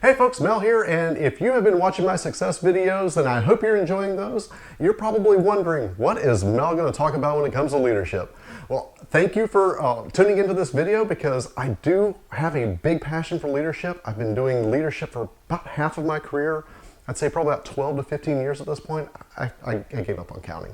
Hey folks, Mel here, and if you have been watching my success videos, then I hope you're enjoying those. You're probably wondering, what is Mel going to talk about when it comes to leadership? Well, thank you for tuning into this video because I do have a big passion for leadership. I've been doing leadership for about half of my career. I'd say probably about 12 to 15 years at this point. I gave up on counting.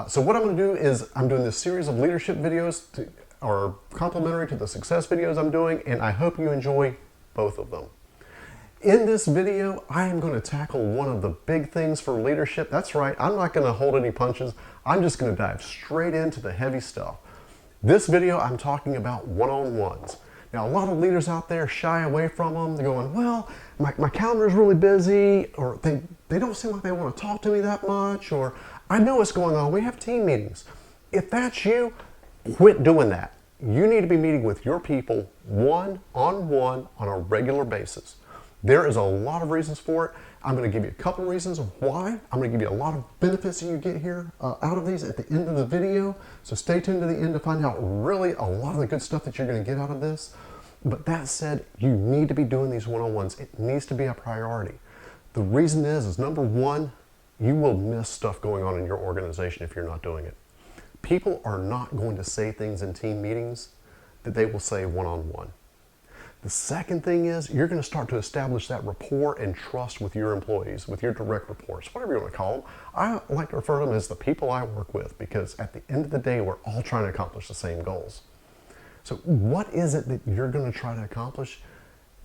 So what I'm going to do is I'm doing this series of leadership videos are complementary to the success videos I'm doing, and I hope you enjoy both of them. In this video, I am going to tackle one of the big things for leadership. That's right, I'm not going to hold any punches. I'm just going to dive straight into the heavy stuff. This video, I'm talking about one-on-ones. Now, a lot of leaders out there shy away from them. They're going, well, my calendar is really busy, or they don't seem like they want to talk to me that much, or I know what's going on. We have team meetings. If that's you, quit doing that. You need to be meeting with your people one-on-one on a regular basis. There is a lot of reasons for it. I'm going to give you a couple reasons why. I'm going to give you a lot of benefits that you get here out of these at the end of the video. So stay tuned to the end to find out really a lot of the good stuff that you're going to get out of this. But that said, you need to be doing these one-on-ones. It needs to be a priority. The reason is number one, you will miss stuff going on in your organization if you're not doing it. People are not going to say things in team meetings that they will say one-on-one. The second thing is you're going to start to establish that rapport and trust with your employees, with your direct reports, whatever you want to call them. I like to refer to them as the people I work with because at the end of the day, we're all trying to accomplish the same goals. So what is it that you're going to try to accomplish?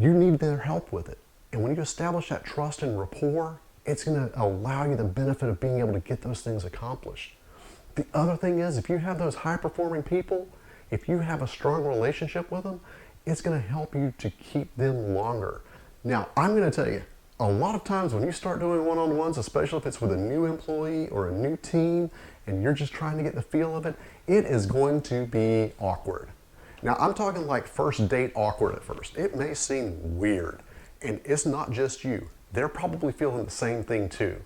You need their help with it. And when you establish that trust and rapport, it's going to allow you the benefit of being able to get those things accomplished. The other thing is if you have those high-performing people, if you have a strong relationship with them, it's going to help you to keep them longer. Now, I'm going to tell you, a lot of times when you start doing one-on-ones, especially if it's with a new employee or a new team, and you're just trying to get the feel of it, it is going to be awkward. Now, I'm talking like first date awkward at first. It may seem weird, and it's not just you. They're probably feeling the same thing too,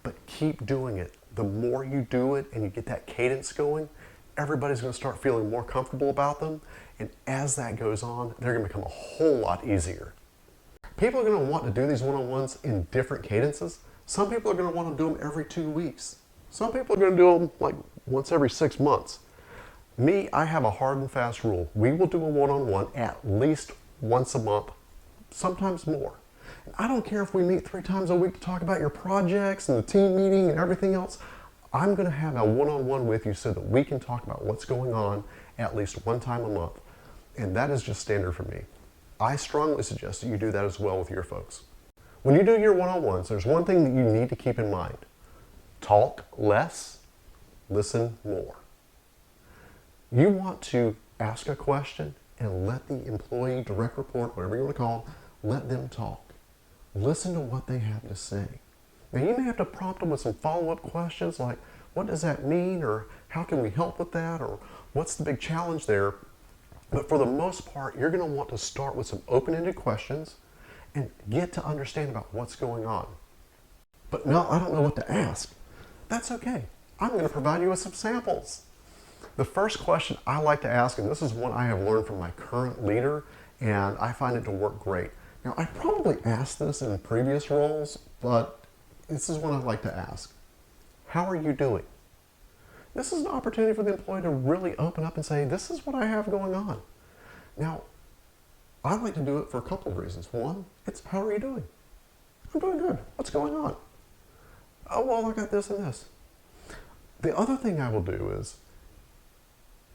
but keep doing it. The more you do it and you get that cadence going, everybody's going to start feeling more comfortable about them. And as that goes on, they're going to become a whole lot easier. People are going to want to do these one-on-ones in different cadences. Some people are going to want to do them every 2 weeks. Some people are going to do them like once every 6 months. Me, I have a hard and fast rule. We will do a one-on-one at least once a month, sometimes more. And I don't care if we meet 3 times a week to talk about your projects and the team meeting and everything else. I'm going to have a one-on-one with you so that we can talk about what's going on at least one time a month. And that is just standard for me. I strongly suggest that you do that as well with your folks. When you do your one-on-ones, there's one thing that you need to keep in mind. Talk less, listen more. You want to ask a question and let the employee, direct report, whatever you want to call them, let them talk. Listen to what they have to say. Now you may have to prompt them with some follow-up questions like, what does that mean? Or how can we help with that? Or what's the big challenge there? But for the most part, you're going to want to start with some open-ended questions and get to understand about what's going on. But no, I don't know what to ask. That's okay. I'm going to provide you with some samples. The first question I like to ask, and this is one I have learned from my current leader, and I find it to work great. Now, I probably asked this in previous roles, but this is one I'd like to ask. How are you doing? This is an opportunity for the employee to really open up and say, this is what I have going on. Now, I like to do it for a couple of reasons. One, it's how are you doing? I'm doing good. What's going on? Oh, well, I got this and this. The other thing I will do is,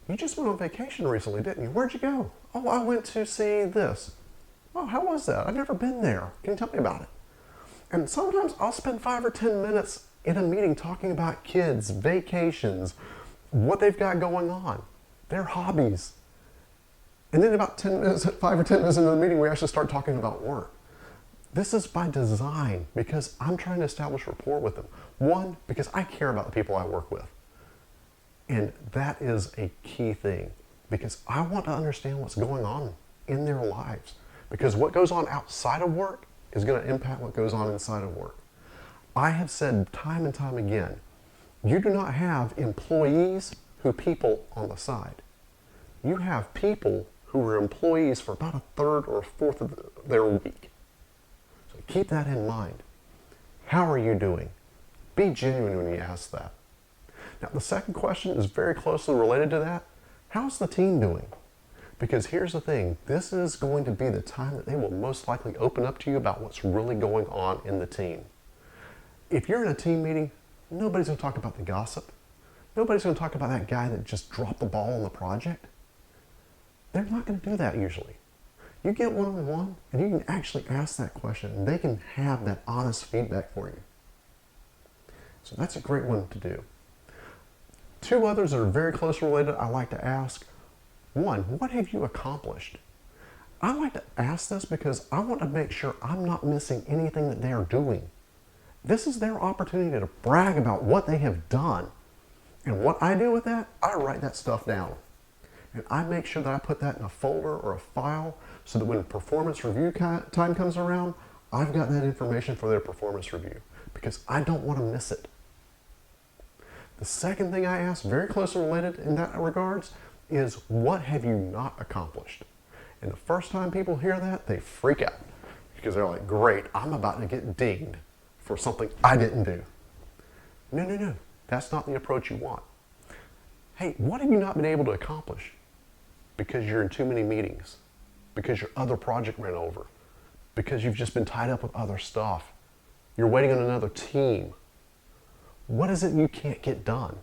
you just went on vacation recently, didn't you? Where'd you go? Oh, I went to see this. Oh, how was that? I've never been there. Can you tell me about it? And sometimes I'll spend 5 or 10 minutes in a meeting talking about kids, vacations, what they've got going on, their hobbies. And then about 10 minutes, 5 or 10 minutes into the meeting, we actually start talking about work. This is by design because I'm trying to establish rapport with them. One, because I care about the people I work with. And that is a key thing because I want to understand what's going on in their lives. Because what goes on outside of work is going to impact what goes on inside of work. I have said time and time again, you do not have employees who people on the side. You have people who are employees for about a third or a fourth of their week. Keep that in mind. How are you doing? Be genuine when you ask that. Now, the second question is very closely related to that. How's the team doing? Because here's the thing, this is going to be the time that they will most likely open up to you about what's really going on in the team. If you're in a team meeting, nobody's going to talk about the gossip. Nobody's going to talk about that guy that just dropped the ball on the project. They're not going to do that usually. You get one-on-one and you can actually ask that question and they can have that honest feedback for you. So that's a great one to do. Two others that are very closely related I like to ask. One, what have you accomplished? I like to ask this because I want to make sure I'm not missing anything that they are doing. This is their opportunity to brag about what they have done. And what I do with that, I write that stuff down. And I make sure that I put that in a folder or a file so that when performance review time comes around, I've got that information for their performance review because I don't want to miss it. The second thing I ask, very closely related in that regards, is what have you not accomplished? And the first time people hear that, they freak out because they're like, great, I'm about to get dinged for something I didn't do. No, that's not the approach you want. Hey, what have you not been able to accomplish? Because you're in too many meetings, because your other project ran over, because you've just been tied up with other stuff. You're waiting on another team. What is it you can't get done?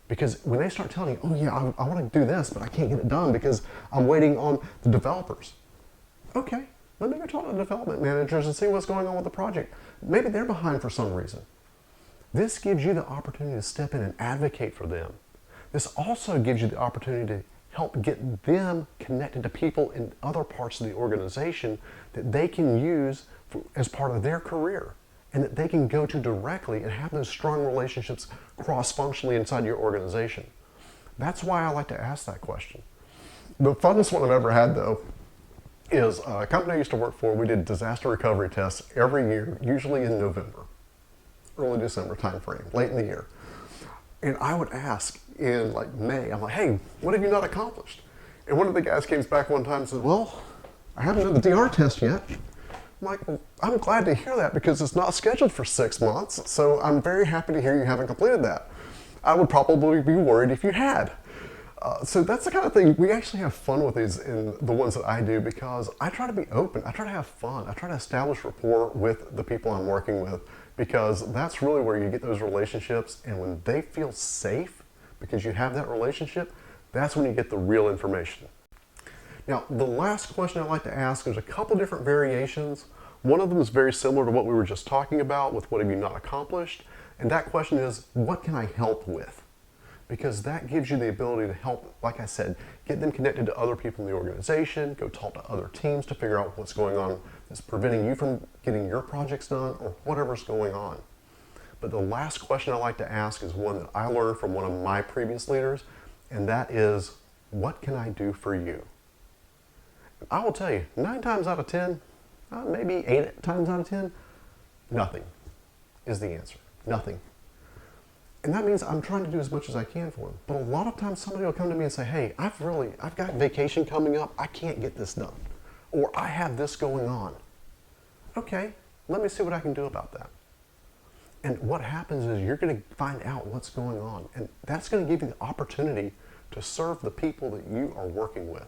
Because when they start telling you, oh yeah, I want to do this, but I can't get it done because I'm waiting on the developers. Okay, let me go talk to the development managers and see what's going on with the project. Maybe they're behind for some reason. This gives you the opportunity to step in and advocate for them. This also gives you the opportunity to help get them connected to people in other parts of the organization that they can use as part of their career and that they can go to directly and have those strong relationships cross-functionally inside your organization. That's why I like to ask that question. The funnest one I've ever had, though, is a company I used to work for. We did disaster recovery tests every year, usually in November, early December timeframe, late in the year. And I would ask in like May, I'm like, hey, what have you not accomplished? And one of the guys came back one time and said, well, I haven't done the DR test yet. I'm like, well, I'm glad to hear that because it's not scheduled for 6 months, so I'm very happy to hear you haven't completed that. I would probably be worried if you had. So that's the kind of thing, we actually have fun with these in the ones that I do because I try to be open, I try to have fun, I try to establish rapport with the people I'm working with because that's really where you get those relationships, and when they feel safe because you have that relationship, that's when you get the real information. Now, the last question I like to ask, there's a couple different variations. One of them is very similar to what we were just talking about with what have you not accomplished, and that question is, what can I help with? Because that gives you the ability to help, like I said, get them connected to other people in the organization, go talk to other teams to figure out what's going on that's preventing you from getting your projects done or whatever's going on. But the last question I like to ask is one that I learned from one of my previous leaders, and that is, what can I do for you? I will tell you, 9 times out of 10, maybe 8 times out of 10, nothing is the answer. Nothing. And that means I'm trying to do as much as I can for them. But a lot of times somebody will come to me and say, hey, I've got vacation coming up. I can't get this done. Or I have this going on. Okay, let me see what I can do about that. And what happens is you're going to find out what's going on. And that's going to give you the opportunity to serve the people that you are working with.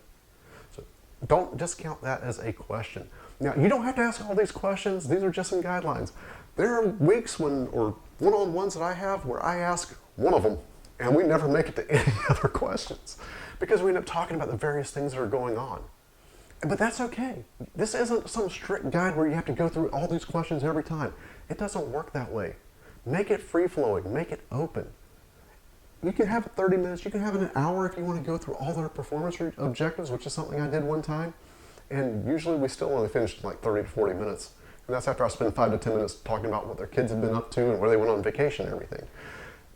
So don't discount that as a question. Now, you don't have to ask all these questions. These are just some guidelines. There are weeks or one-on-ones that I have where I ask one of them and we never make it to any other questions because we end up talking about the various things that are going on. But that's okay. This isn't some strict guide where you have to go through all these questions every time. It doesn't work that way. Make it free-flowing. Make it open. You can have 30 minutes. You can have an hour if you want to go through all their performance objectives, which is something I did one time. And usually we still only finish in like 30 to 40 minutes. And that's after I spend 5 to 10 minutes talking about what their kids have been up to and where they went on vacation and everything.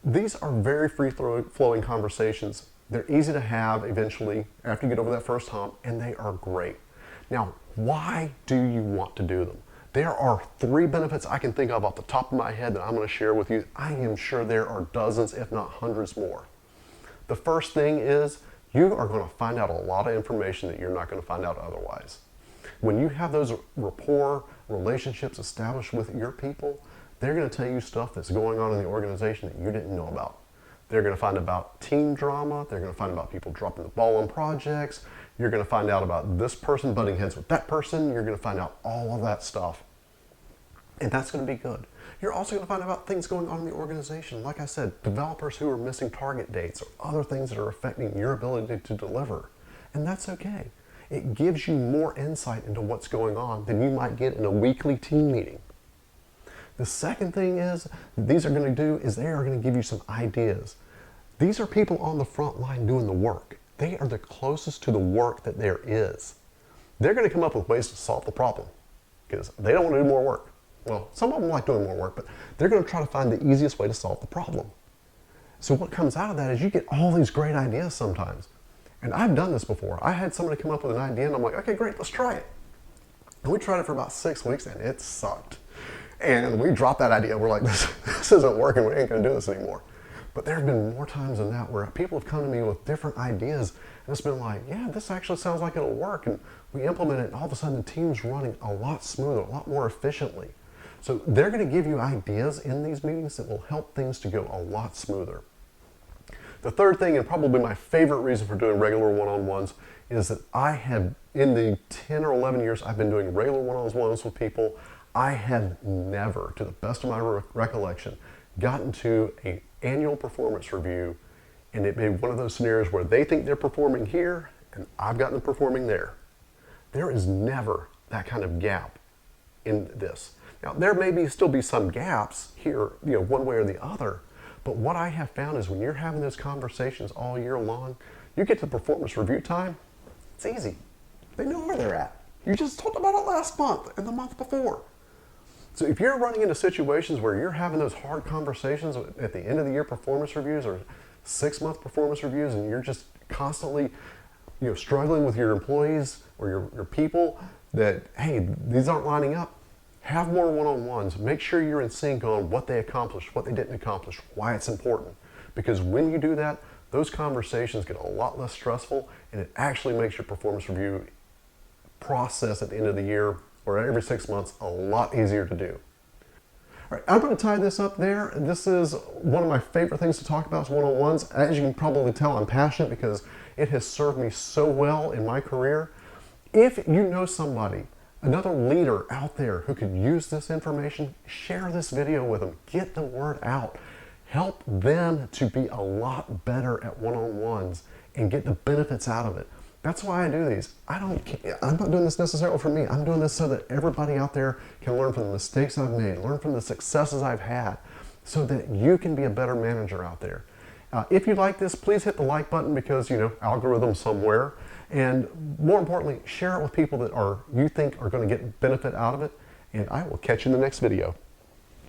These are very free-flowing conversations. They're easy to have eventually after you get over that first hump, and they are great. Now, why do you want to do them? There are 3 benefits I can think of off the top of my head that I'm going to share with you. I am sure there are dozens, if not hundreds more. The first thing is you are going to find out a lot of information that you're not going to find out otherwise. When you have those rapport relationships established with your people, they're going to tell you stuff that's going on in the organization that you didn't know about. They're going to find about team drama. They're going to find about people dropping the ball on projects. You're going to find out about this person butting heads with that person. You're going to find out all of that stuff. And that's going to be good. You're also going to find out about things going on in the organization. Like I said, developers who are missing target dates or other things that are affecting your ability to deliver. And that's okay. It gives you more insight into what's going on than you might get in a weekly team meeting. The second thing is these are going to do is they are going to give you some ideas. These are people on the front line doing the work. They are the closest to the work that there is. They're going to come up with ways to solve the problem because they don't want to do more work. Well, some of them like doing more work, but they're going to try to find the easiest way to solve the problem. So what comes out of that is you get all these great ideas sometimes. And I've done this before. I had somebody come up with an idea and I'm like, okay, great, let's try it. And we tried it for about 6 weeks and it sucked. And we dropped that idea. We're like, this isn't working. We ain't going to do this anymore. But there have been more times than that where people have come to me with different ideas and it's been like, yeah, this actually sounds like it'll work. And we implement it and all of a sudden the team's running a lot smoother, a lot more efficiently. So they're going to give you ideas in these meetings that will help things to go a lot smoother. The third thing, and probably my favorite reason for doing regular one-on-ones, is that I have, in the 10 or 11 years I've been doing regular one-on-ones with people, I have never, to the best of my recollection, gotten to an annual performance review and it be one of those scenarios where they think they're performing here and I've gotten them performing there. There is never that kind of gap in this. Now, there may still be some gaps here, one way or the other, but what I have found is when you're having those conversations all year long, you get to performance review time, it's easy. They know where they're at. You just talked about it last month and the month before. So if you're running into situations where you're having those hard conversations at the end of the year performance reviews or 6-month performance reviews and you're just constantly struggling with your employees or your people that, hey, these aren't lining up, have more one-on-ones. Make sure you're in sync on what they accomplished, what they didn't accomplish, why it's important. Because when you do that, those conversations get a lot less stressful and it actually makes your performance review process at the end of the year or every 6 months a lot easier to do. All right, I'm going to tie this up there. This is one of my favorite things to talk about is one-on-ones. As you can probably tell, I'm passionate because it has served me so well in my career. If you know somebody, another leader out there who could use this information, share this video with them. Get the word out. Help them to be a lot better at one-on-ones and get the benefits out of it. That's why I do these. I'm not doing this necessarily for me. I'm doing this so that everybody out there can learn from the mistakes I've made, learn from the successes I've had, so that you can be a better manager out there. If you like this, please hit the like button because, algorithm somewhere. And more importantly, share it with people that you think are going to get benefit out of it. And I will catch you in the next video.